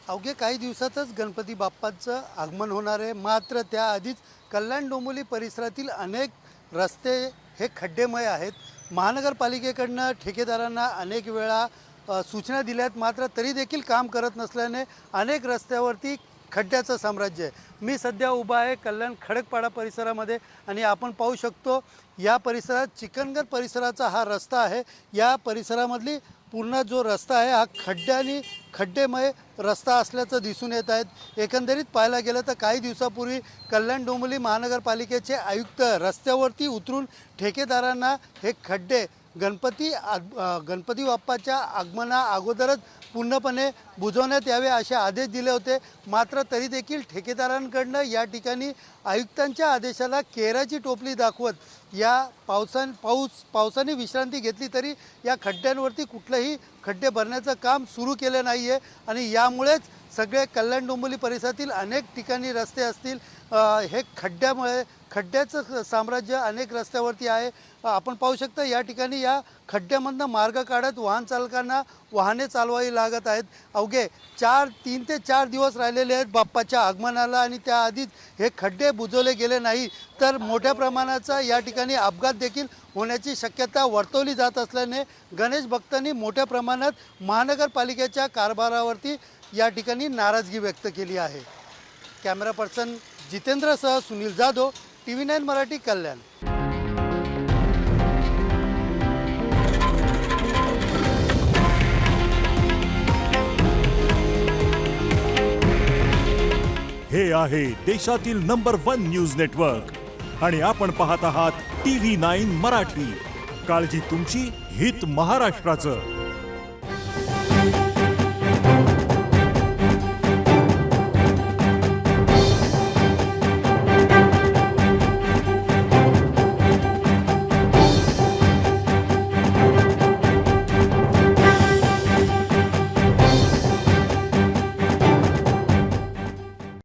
अवघ्या काही दिवसातच गणपती बाप्पाचं आगमन होणार आहे. मात्र त्याआधीच कल्याण डोंबिवली परिसरातील अनेक रस्ते हे खड्डेमय आहेत. महानगरपालिकेकडनं ठेकेदारांना अनेक वेळा सूचना दिल्यात, मात्र तरी देखील काम करत नसल्याने अनेक रस्त्यावरती खड्ड्याचं साम्राज्य आहे. मी सध्या उभा आहे कल्याण खडकपाडा परिसरामध्ये आणि आपण पाहू शकतो या परिसरात चिकनगर परिसराचा हा रस्ता आहे. या परिसरामधली पूर्ण जो रस्ता आहे हा खड्डेमय रस्ता असल्याचं दिसून येत आहेत. एकंदरीत पाहायला गेलं तर काही दिवसापूर्वी कल्याण डोंबिवली महानगरपालिकेचे आयुक्त रस्त्यावरती उतरून ठेकेदारांना हे खड्डे गणपती बाप्पाच्या आगमना अगोदरच पूर्णपणे बुजवण्यात यावे असे आदेश दिले होते. मात्र तरी देखील ठेकेदारांकडनं या ठिकाणी आयुक्तांच्या आदेशाला केराची टोपली दाखवत या पावसाने विश्रांती घेतली तरी या खड्ड्यांवरती कुठलंही खड्डे भरण्याचं काम सुरू केलं नाही आहे. आणि यामुळेच सगळे कल्याण डोंबिवली परिसरातील अनेक ठिकाणी रस्ते असतील हे खड्ड्याचं साम्राज्य अनेक रस्त्यावरती आहे. आपण पाहू शकता या ठिकाणी या खड्ड्यामधनं मार्ग काढत वाहन चालकांना वाहने चालवावी लागत आहेत. अवघे 3 ते 4 दिवस राहिलेले आहेत बाप्पाच्या आगमनाला आणि त्याआधीच हे खड्डे बुजवले गेले नाही तर मोठ्या प्रमाणाचा या ठिकाणी अपघात देखील होण्याची शक्यता वर्तवली जात असल्याने गणेश भक्तांनी मोठ्या प्रमाणात महानगरपालिकेच्या कारभारावरती या ठिकाणी नाराजगी व्यक्त केली आहे. कॅमेरा पर्सन जितेंद्रसह सुनील जाधव, TV9 मराठी, कल्याण. हे आहे देशातील नंबर 1 न्यूज नेटवर्क आणि आपण पाहत आहात TV9 मराठी. काळजी तुमची, हित महाराष्ट्राचं.